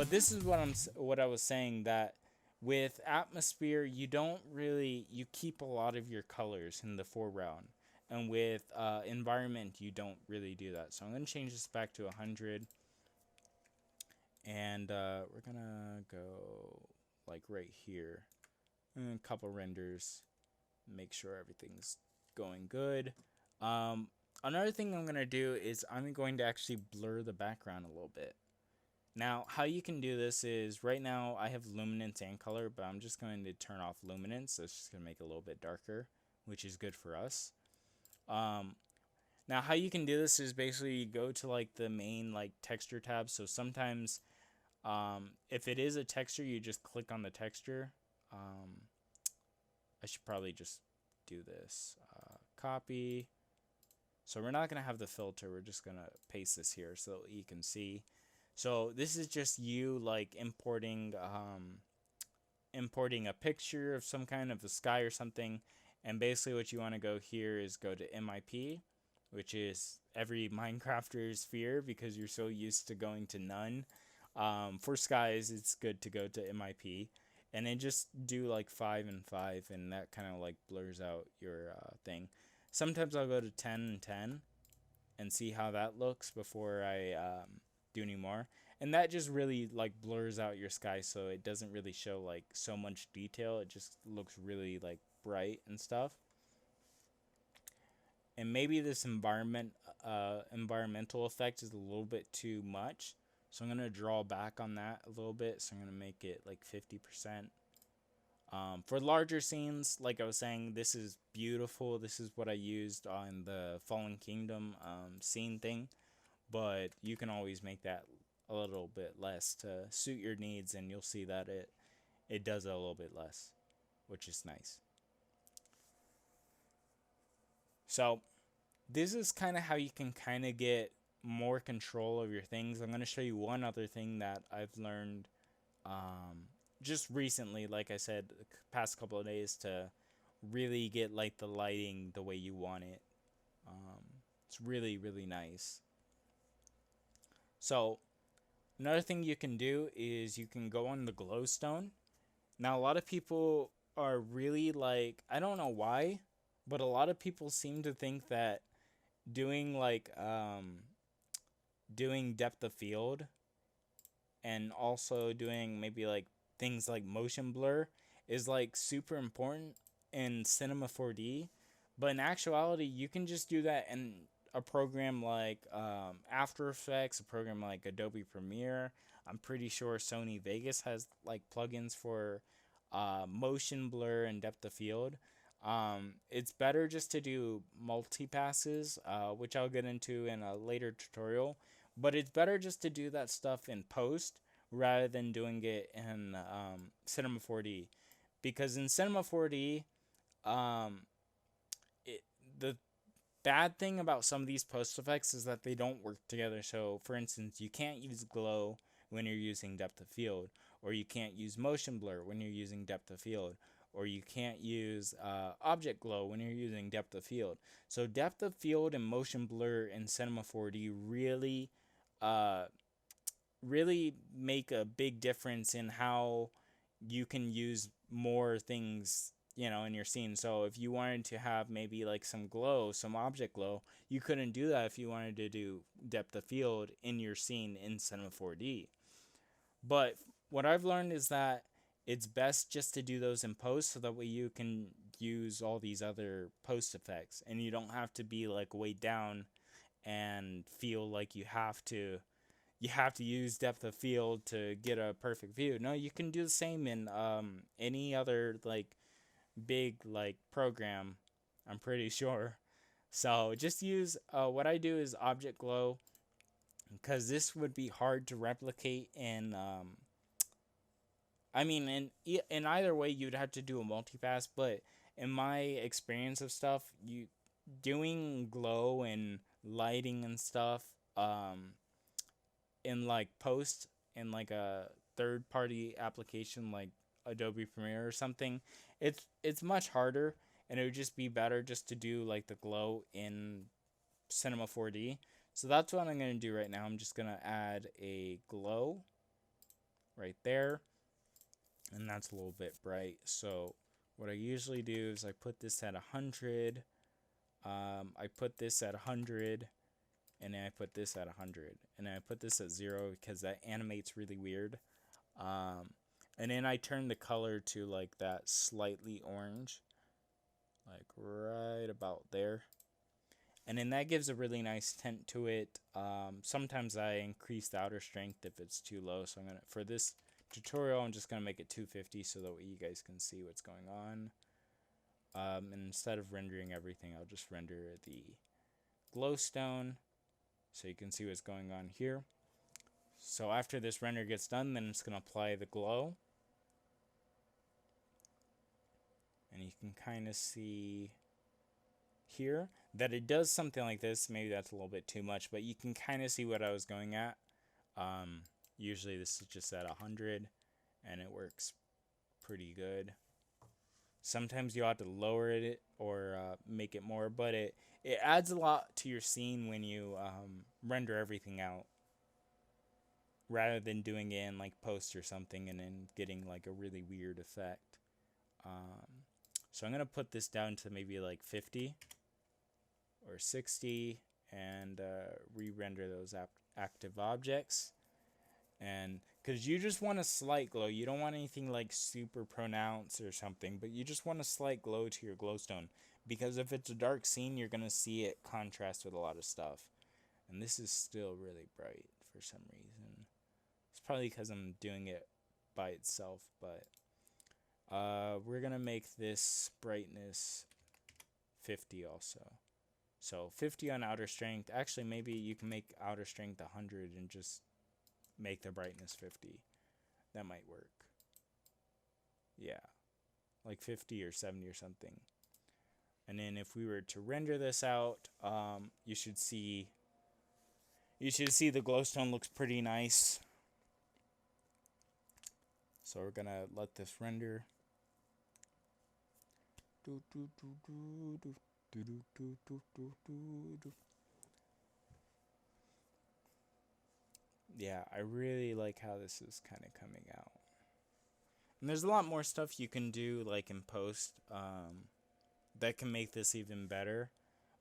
But this is what I was saying, that with atmosphere you don't really, you keep a lot of your colors in the foreground, and with environment you don't really do that. So I'm gonna change this back to 100, and we're gonna go like right here, and a couple renders, make sure everything's going good. Um, Another thing I'm gonna do is I'm going to actually blur the background a little bit. Now, how you can do this is, right now I have luminance and color, but I'm just going to turn off luminance. So it's just going to make it a little bit darker, which is good for us. Um, Now, how you can do this is basically you go to like the main like texture tab. So sometimes, if it is a texture, you just click on the texture. Um, I should probably just do this. Copy. So we're not going to have the filter. We're just going to paste this here so you can see. So this is just you like importing a picture of some kind of the sky or something, and basically what you want to go here is go to MIP, which is every Minecrafter's fear because you're so used to going to none. For skies, it's good to go to MIP, and then just do like 5 and 5, and that kind of like blurs out your thing. Sometimes I'll go to 10 and 10 and see how that looks before I do any more. And that just really like blurs out your sky, so it doesn't really show like so much detail. It just looks really like bright and stuff. And maybe this environmental effect is a little bit too much, so I'm gonna draw back on that a little bit. So I'm gonna make it like 50%. For larger scenes, like I was saying, this is beautiful. This is what I used on the Fallen Kingdom scene thing, but you can always make that a little bit less to suit your needs, and you'll see that it does it a little bit less, which is nice. So this is kind of how you can kind of get more control of your things. I'm going to show you one other thing that I've learned just recently, like I said, the past couple of days, to really get like the lighting the way you want it. It's really, really nice. So another thing you can do is you can go on the glowstone. Now, a lot of people are really like, I don't know why, but a lot of people seem to think that doing like doing depth of field, and also doing maybe like things like motion blur is like super important in Cinema 4D, but in actuality you can just do that in a program like After Effects, a program like Adobe Premiere. I'm pretty sure Sony Vegas has like plugins for motion blur and depth of field. It's better just to do multi passes, which I'll get into in a later tutorial. But it's better just to do that stuff in post rather than doing it in Cinema 4D, because in Cinema 4D, um, the bad thing about some of these post effects is that they don't work together. So, for instance, you can't use glow when you're using depth of field, or you can't use motion blur when you're using depth of field, or you can't use object glow when you're using depth of field. So, depth of field and motion blur in Cinema 4D uh, really make a big difference in how you can use more things, in your scene. So if you wanted to have maybe like some glow, some object glow, you couldn't do that if you wanted to do depth of field in your scene in Cinema 4D. But what I've learned is that it's best just to do those in post, so that way you can use all these other post effects and you don't have to be like weighed down and feel like you have to use depth of field to get a perfect view. No, you can do the same in any other like big like program, I'm pretty sure. So just use what I do is object glow, because this would be hard to replicate in I mean in either way you'd have to do a multipass, but in my experience of stuff, you doing glow and lighting and stuff in like post, in like a third party application like Adobe Premiere or something, it's much harder, and it would just be better just to do like the glow in Cinema 4D. So that's what I'm going to do right now. I'm just going to add a glow, right there, and that's a little bit bright. So what I usually do is I put this at 100, I put this at 100, and then I put this at 100, and then I put this at 0 because that animates really weird. And then I turn the color to like that slightly orange, like right about there. And then that gives a really nice tint to it. Sometimes I increase the outer strength if it's too low. So I'm gonna, for this tutorial, I'm just gonna make it 250 so that way you guys can see what's going on. And instead of rendering everything, I'll just render the glowstone so you can see what's going on here. So after this render gets done, then it's gonna apply the glow. And you can kind of see here that it does something like this. Maybe that's a little bit too much, but you can kind of see what I was going at. Usually this is just at 100 and it works pretty good. Sometimes you have to lower it or make it more, but it adds a lot to your scene when you render everything out, rather than doing it in like post or something and then getting like a really weird effect. So I'm gonna put this down to maybe like 50 or 60 and re-render those active objects. And because you just want a slight glow, you don't want anything like super pronounced or something, but you just want a slight glow to your glowstone, because if it's a dark scene, you're gonna see it contrast with a lot of stuff. And this is still really bright for some reason. It's probably because I'm doing it by itself, but we're gonna make this brightness 50 also. So 50 on outer strength. Actually, maybe you can make outer strength 100 and just make the brightness 50. That might work. Yeah, like 50 or 70 or something. And then if we were to render this out, you should see the glowstone looks pretty nice. So we're gonna let this render. Yeah, I really like how this is kind of coming out. And there's a lot more stuff you can do like in post that can make this even better.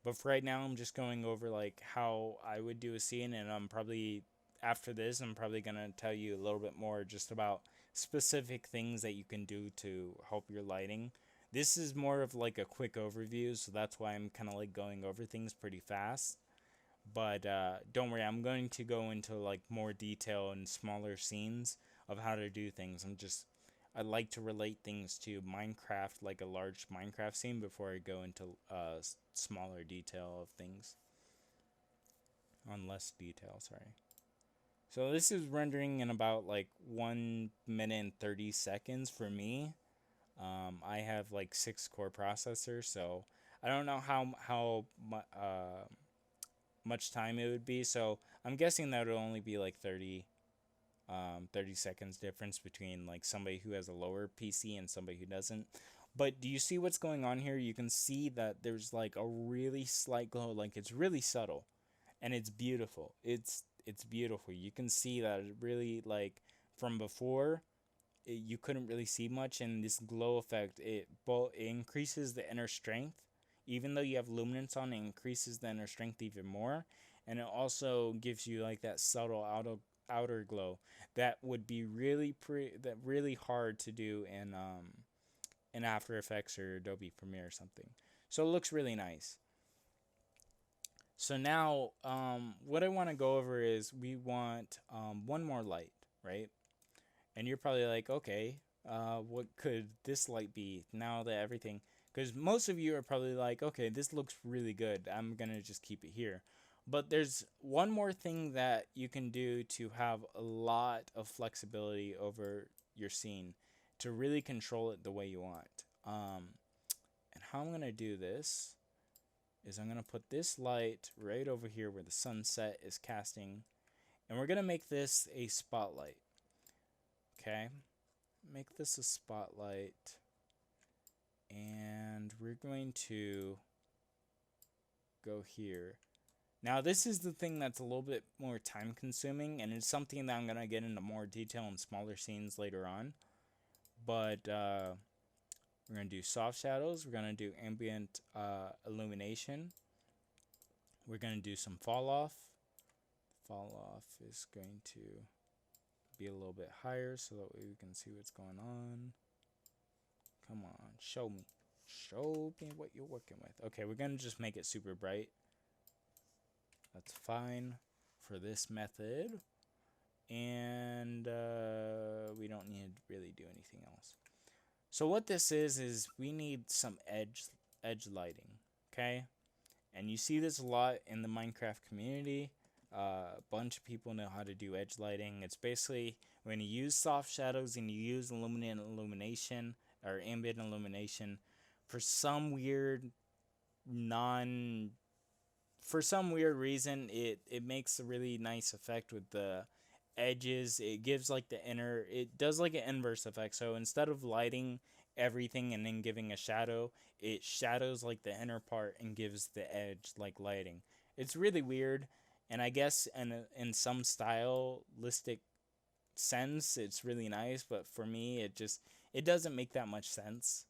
But for right now, I'm just going over like how I would do a scene, and I'm probably, after this, I'm probably gonna tell you a little bit more just about specific things that you can do to help your lighting. This is more of like a quick overview, so that's why I'm kind of like going over things pretty fast. But don't worry, I'm going to go into like more detail and smaller scenes of how to do things. I like to relate things to Minecraft, like a large Minecraft scene, before I go into smaller detail of things. On less detail, sorry. So this is rendering in about like 1 minute and 30 seconds for me. I have like 6 core processors, so I don't know how much time it would be. So I'm guessing that would only be like 30 seconds difference between like somebody who has a lower PC and somebody who doesn't. But do you see what's going on here? You can see that there's like a really slight glow, like it's really subtle, and it's beautiful. It's beautiful. You can see that it really, like, from before you couldn't really see much, and this glow effect, it increases the inner strength. Even though you have luminance on, it increases the inner strength even more, and it also gives you like that subtle outer glow that would be really hard to do in After Effects or Adobe Premiere or something. So it looks really nice. So now what I want to go over is we want one more light, right? And you're probably like, okay, what could this light be now that everything... Because most of you are probably like, okay, this looks really good, I'm going to just keep it here. But there's one more thing that you can do to have a lot of flexibility over your scene, to really control it the way you want. And how I'm going to do this is I'm going to put this light right over here where the sunset is casting, and we're going to make this a spotlight. Okay, make this a spotlight, and we're going to go here, Now, this is the thing that's a little bit more time consuming, and it's something that I'm going to get into more detail in smaller scenes later on. But we're going to do soft shadows, we're going to do ambient illumination, we're going to do some fall off. Fall off is going to be a little bit higher so that way we can see what's going on. Come on, show me. Show me what you're working with. Okay, we're going to just make it super bright. That's fine for this method. And we don't need to really do anything else. So what this is we need some edge lighting, okay? And you see this a lot in the Minecraft community. A bunch of people know how to do edge lighting. It's basically when you use soft shadows and you use illumination or ambient illumination for some weird reason it makes a really nice effect with the edges. It gives like it does like an inverse effect. So instead of lighting everything and then giving a shadow, it shadows like the inner part and gives the edge like lighting. It's really weird, and I guess in some stylistic sense it's really nice, but for me it doesn't make that much sense.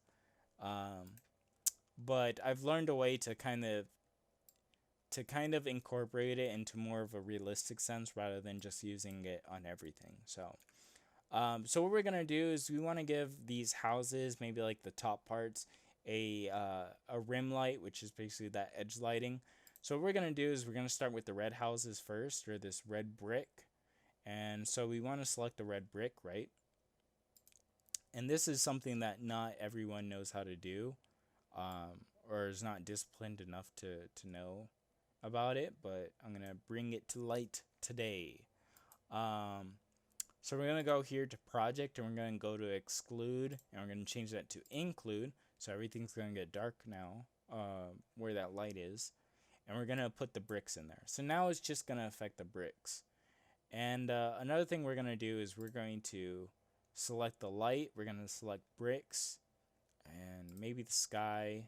But I've learned a way to kind of incorporate it into more of a realistic sense rather than just using it on everything. So what we're gonna do is we want to give these houses, maybe like the top parts, a rim light, which is basically that edge lighting. So what we're gonna do is we're gonna start with the red houses first, or this red brick. And so we want to select the red brick, right? And this is something that not everyone knows how to do, or is not disciplined enough to know about it, but I'm gonna bring it to light today. So we're gonna go here to project, and we're gonna go to exclude, and we're gonna change that to include, so everything's gonna get dark now, where that light is, and we're gonna put the bricks in there. So now it's just gonna affect the bricks. And another thing we're gonna do is we're going to select the light, we're gonna select bricks, and maybe the sky,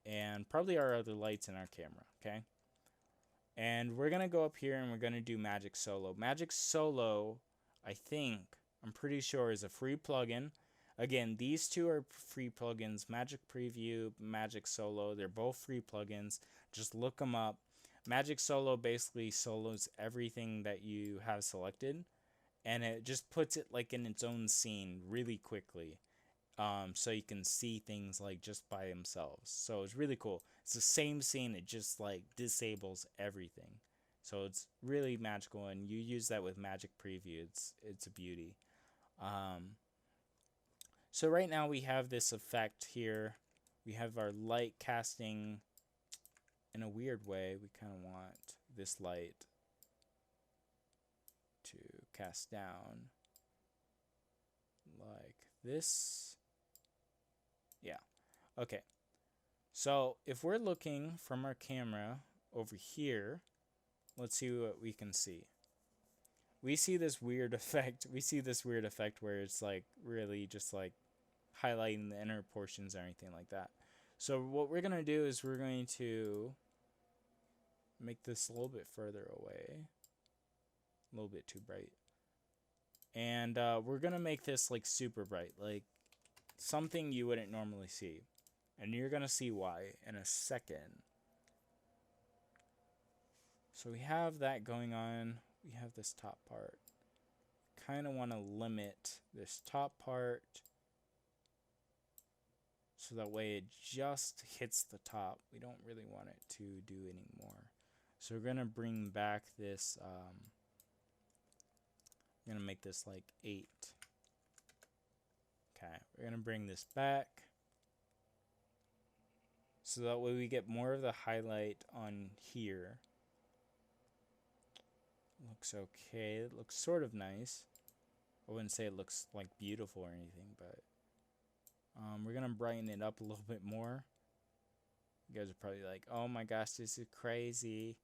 and probably our other lights in our camera, okay? And we're going to go up here and we're going to do Magic Solo. Magic Solo, I'm pretty sure, is a free plugin. Again, these two are free plugins, Magic Preview, Magic Solo. They're both free plugins. Just look them up. Magic Solo basically solos everything that you have selected, and it just puts it like in its own scene really quickly. So you can see things like just by themselves. So it's really cool. It's the same scene, it just like disables everything. So it's really magical, and you use that with Magic Preview. It's a beauty. So right now we have this effect here. We have our light casting in a weird way. We kind of want this light to cast down like this. Yeah. Okay. So if we're looking from our camera over here, let's see what we can see. We see this weird effect. Where it's like really just like highlighting the inner portions or anything like that. So what we're going to do is we're going to make this a little bit further away. A little bit too bright. And we're going to make this like super bright. Like something you wouldn't normally see. And you're going to see why in a second. So we have that going on. We have this top part. Kind of want to limit this top part so that way it just hits the top. We don't really want it to do any more. So we're going to bring back this, we're going to make this like 8. Okay, we're going to bring this back. So that way we get more of the highlight on here. Looks okay. It looks sort of nice. I wouldn't say it looks like beautiful or anything, but we're going to brighten it up a little bit more. You guys are probably like, oh my gosh, this is crazy.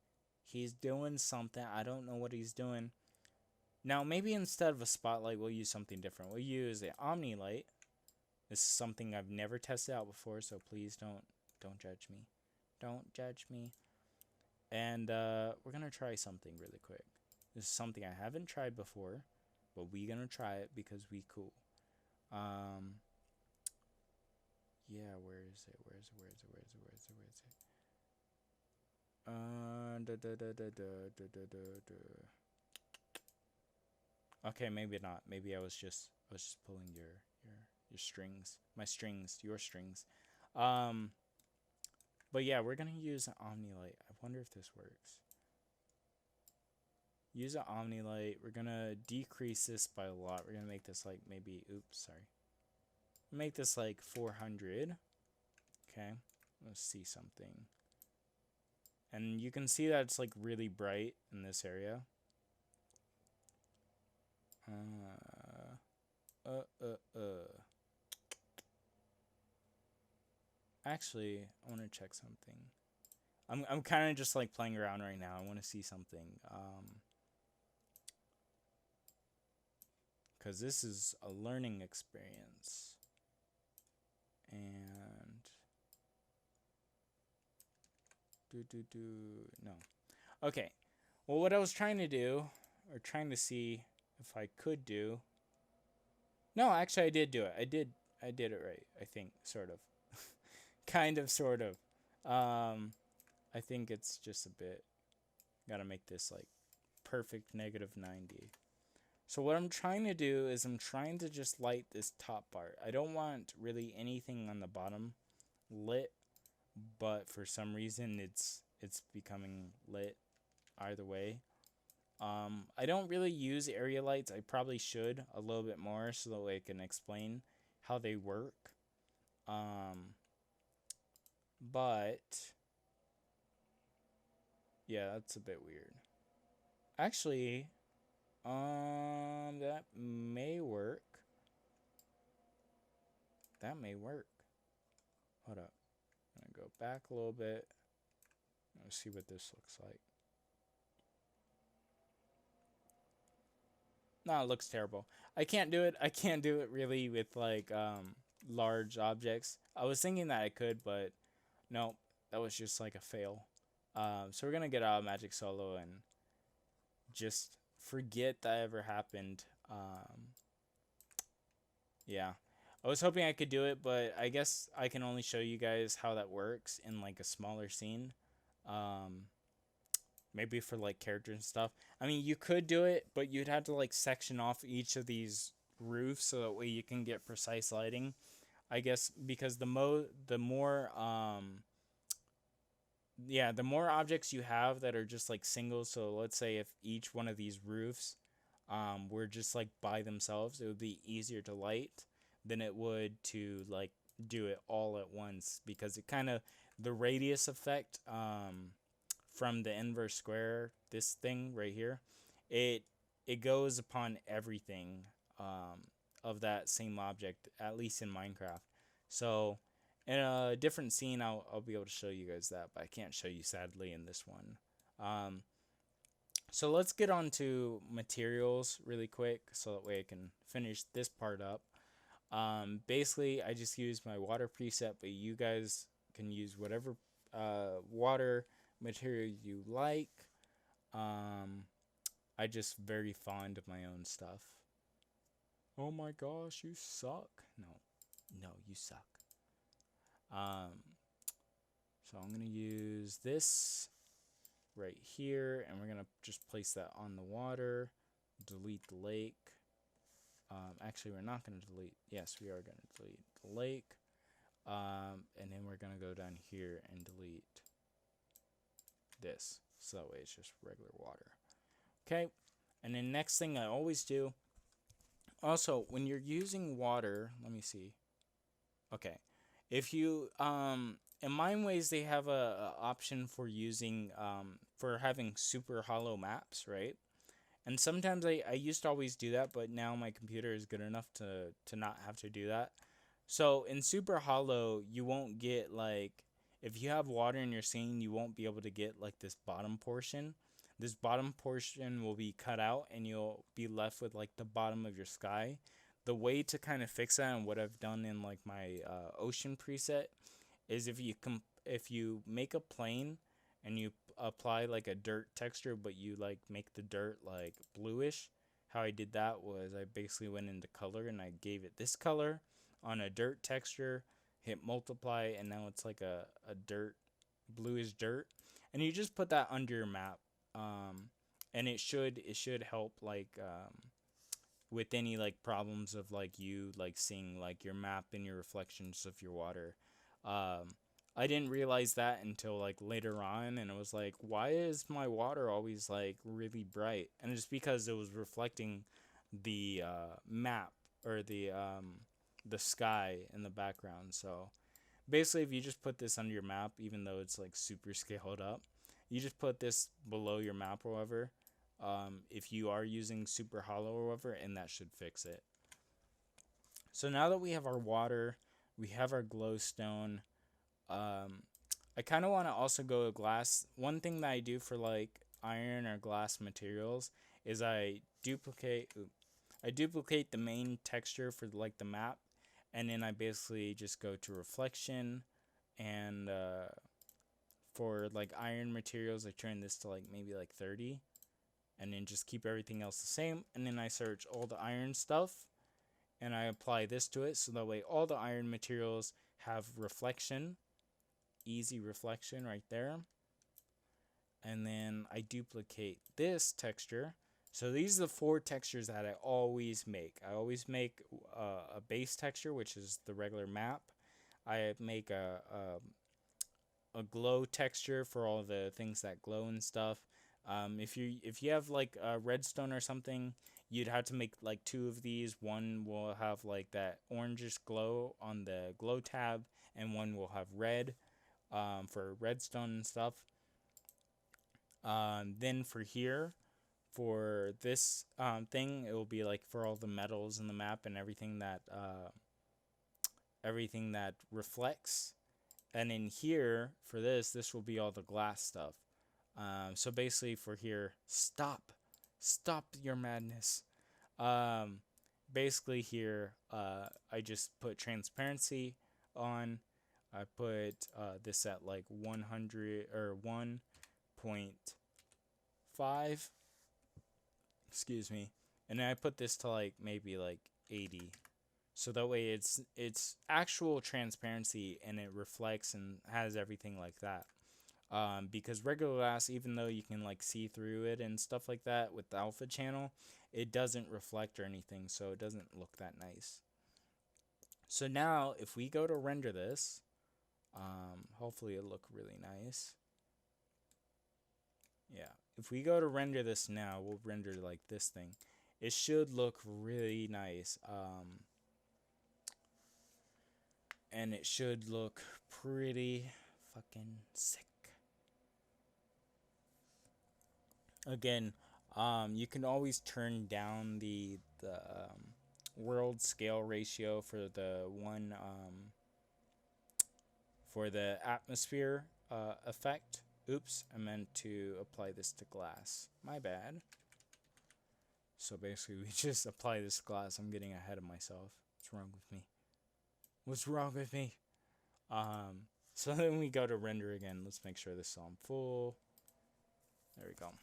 He's doing something. I don't know what he's doing. Now, maybe instead of a spotlight, we'll use something different. We'll use an Omni light. This is something I've never tested out before, so please don't judge me. Don't judge me. And we're gonna try something really quick. This is something I haven't tried before, but we gonna try it because we cool. Um, yeah, where is it? Where is it? Where is it? Where is it? Where is it? Where is it? Da, da, da, da, da, da, da, da, da. Okay, maybe not. Maybe I was just pulling your strings, my strings, your strings. Um, but yeah, we're gonna use an Omnilight. I wonder if this works. Use an Omnilight. We're gonna decrease this by a lot. We're gonna make this like maybe. Oops, sorry. Make this like 400. Okay, let's see something. And you can see that it's like really bright in this area. Uh, uh, uh. Actually, I want to check something. I'm kind of just like playing around right now. I want to see something. Because this is a learning experience. And no. Okay. Well, what I was trying to do, or trying to see if I could do. No, actually, I did do it. I did it right. I think, sort of, kind of, sort of. I think it's just a bit. Gotta make this like perfect -90. So what I'm trying to do is I'm trying to just light this top part. I don't want really anything on the bottom lit, but for some reason it's becoming lit either way. I don't really use area lights. I probably should a little bit more so that way I can explain how they work. But yeah, that's a bit weird. Actually, that may work. That may work. Hold up. I'm gonna go back a little bit. Let's see what this looks like. No, it looks terrible. I can't do it. I can't do it really with like large objects. I was thinking that I could, but no, that was just like a fail. So we're gonna get out of Magic Solo and just forget that ever happened. Yeah. I was hoping I could do it, but I guess I can only show you guys how that works in like a smaller scene. Um, maybe for like characters and stuff. I mean, you could do it, but you'd have to like section off each of these roofs so that way you can get precise lighting. I guess because the more yeah, the more objects you have that are just like singles. So let's say if each one of these roofs were just like by themselves, it would be easier to light than it would to like do it all at once because it kind of the radius effect from the inverse square, this thing right here, it it goes upon everything of that same object, at least in Minecraft. So in a different scene, I'll be able to show you guys that, but I can't show you sadly in this one. Um, so let's get on to materials really quick so that way I can finish this part up. Basically, I just use my water preset, but you guys can use whatever water material you like. I just very fond of my own stuff. Oh my gosh, you suck. No, you suck. Um, so I'm gonna use this right here, and we're gonna just place that on the water. Delete the lake. Actually, we're not gonna delete. Yes, we are gonna delete the lake. And then we're gonna go down here and delete this, so that way it's just regular water. Okay, and then next thing I always do. Also, when you're using water, let me see. Okay, if you in Mineways they have a option for using for having super hollow maps, right? And sometimes I used to always do that, but now my computer is good enough to not have to do that. So in super hollow, you won't get like if you have water in your scene, you won't be able to get like this bottom portion. This bottom portion will be cut out, and you'll be left with like the bottom of your sky. The way to kind of fix that, and what I've done in like my ocean preset, is if you make a plane and you apply like a dirt texture, but you like make the dirt like bluish. How I did that was I basically went into color and I gave it this color on a dirt texture, hit multiply, and now it's like a dirt, bluish dirt. And you just put that under your map. And it should help like with any like problems of like you like seeing like your map and your reflections of your water. Um, I didn't realize that until like later on, and it was like, why is my water always like really bright? And it's because it was reflecting the map or the sky in the background. So basically, if you just put this under your map, even though it's like super scaled up, you just put this below your map or whatever. If you are using super hollow or whatever, and that should fix it. So now that we have our water, we have our glowstone. Um, I kind of want to also go with glass. One thing that I do for like iron or glass materials is I duplicate the main texture for like the map, and then I basically just go to reflection, and for like iron materials I turn this to like maybe like 30, and then just keep everything else the same, and then I search all the iron stuff and I apply this to it, so that way all the iron materials have reflection, easy reflection right there. And then I duplicate this texture. So these are the 4 textures that I always make. I always make a base texture, which is the regular map. I make a glow texture for all the things that glow and stuff. If you have like a redstone or something, you'd have to make like 2 of these. One will have like that orangish glow on the glow tab, and one will have red for redstone and stuff. Then for here, for this thing, it will be like for all the metals in the map and everything that reflects. And in here, for this will be all the glass stuff. So basically for here, stop your madness. Basically here, I just put transparency on. I put this at like 100 or 1.5. Excuse me. And then I put this to like maybe like 80. So that way it's actual transparency, and it reflects and has everything like that. Because regular glass, even though you can like see through it and stuff like that with the alpha channel, it doesn't reflect or anything, so it doesn't look that nice. So now if we go to render this, hopefully it'll look really nice. Yeah, if we go to render this now, we'll render like this thing. It should look really nice. And it should look pretty fucking sick. Again, you can always turn down the world scale ratio for the one for the atmosphere effect. Oops, I meant to apply this to glass. My bad. So basically, we just apply this glass. I'm getting ahead of myself. What's wrong with me? What's wrong with me? So then we go to render again. Let's make sure this is on full. There we go.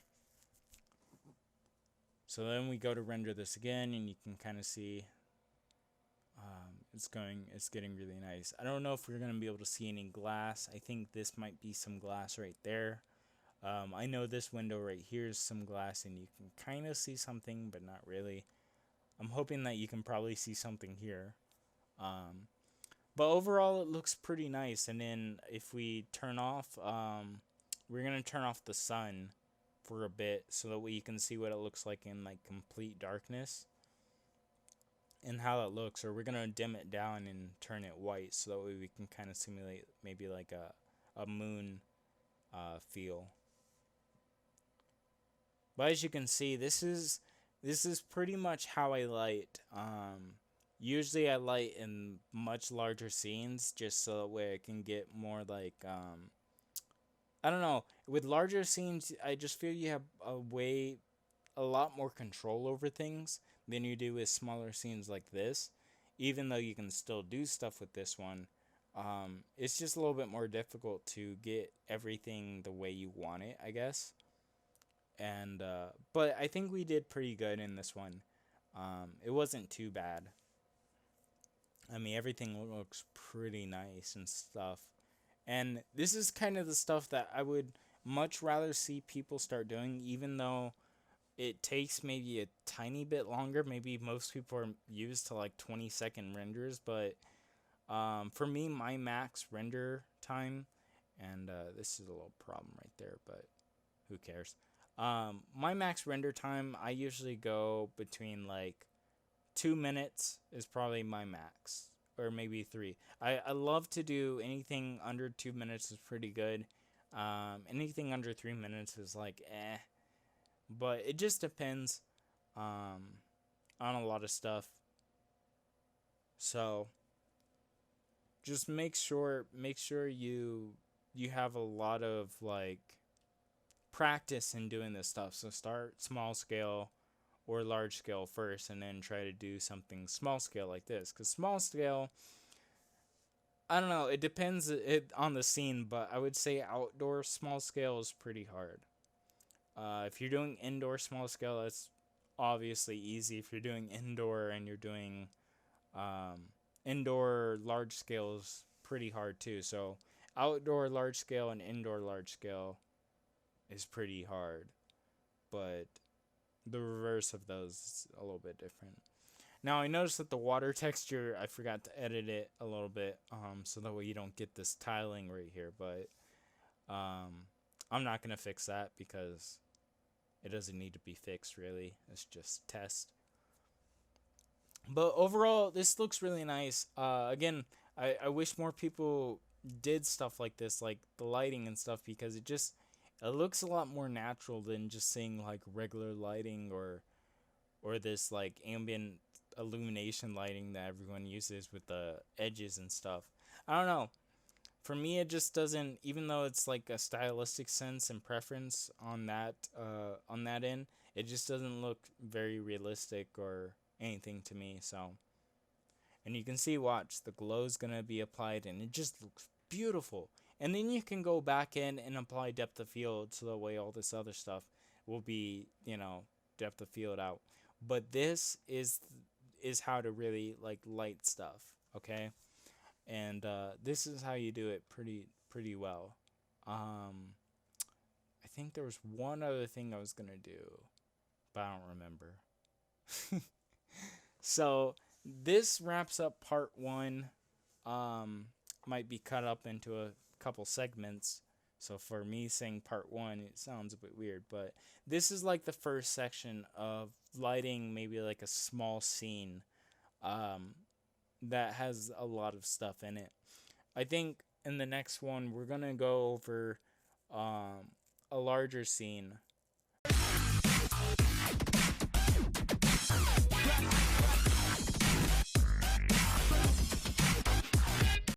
So then we go to render this again, and you can kind of see it's getting really nice. I don't know if we're going to be able to see any glass. I think this might be some glass right there. I know this window right here is some glass, and you can kind of see something, but not really. I'm hoping that you can probably see something here. But overall, it looks pretty nice. And then if we turn off, we're going to turn off the sun for a bit, so that way you can see what it looks like in like complete darkness and how it looks. Or we're going to dim it down and turn it white, so that way we can kind of simulate maybe like a moon feel. But as you can see, this is pretty much how I light. Usually I light in much larger scenes, just so that way I can get more like I don't know. With larger scenes, I just feel you have a lot more control over things than you do with smaller scenes like this. Even though you can still do stuff with this one, It's just a little bit more difficult to get everything the way you want it, I guess. And but I think we did pretty good in this one. It wasn't too bad. I mean, everything looks pretty nice and stuff. And this is kind of the stuff that I would much rather see people start doing, even though it takes maybe a tiny bit longer. Maybe most people are used to like 20-second renders, but for me, my max render time, and this is a little problem right there, but who cares? My max render time, I usually go between like 2 minutes is probably my max, or maybe three. I love to do anything under 2 minutes is pretty good. Anything under 3 minutes is like eh, but it just depends on a lot of stuff. So just make sure you have a lot of like practice in doing this stuff. So start small scale or large scale first, and then try to do something small scale like this. Because small scale, I don't know, it depends on the scene, but I would say outdoor small scale is pretty hard. If you're doing indoor small scale, that's obviously easy. If you're doing indoor and you're doing indoor large scale is pretty hard too. So outdoor large scale and indoor large scale is pretty hard, but the reverse of those is a little bit different. Now I noticed that the water texture, I forgot to edit it a little bit, so that way you don't get this tiling right here. But I'm not gonna fix that because it doesn't need to be fixed really. It's just test. But overall, this looks really nice. Again, I wish more people did stuff like this, like the lighting and stuff, because it looks a lot more natural than just seeing like regular lighting or this like ambient illumination lighting that everyone uses with the edges and stuff. I don't know. For me, it just doesn't. Even though it's like a stylistic sense and preference on that end, it just doesn't look very realistic or anything to me. So, and you can see, watch, the glow's gonna be applied, and it just looks beautiful. And then you can go back in and apply depth of field, so that way all this other stuff will be, depth of field out. But this is how to really like light stuff, okay? And this is how you do it pretty well. I think there was one other thing I was gonna do, but I don't remember. So this wraps up part one. Might be cut up into a couple segments. So for me saying part one, it sounds a bit weird, but this is like the first section of lighting, maybe like a small scene that has a lot of stuff in it. I think in the next one, we're going to go over a larger scene.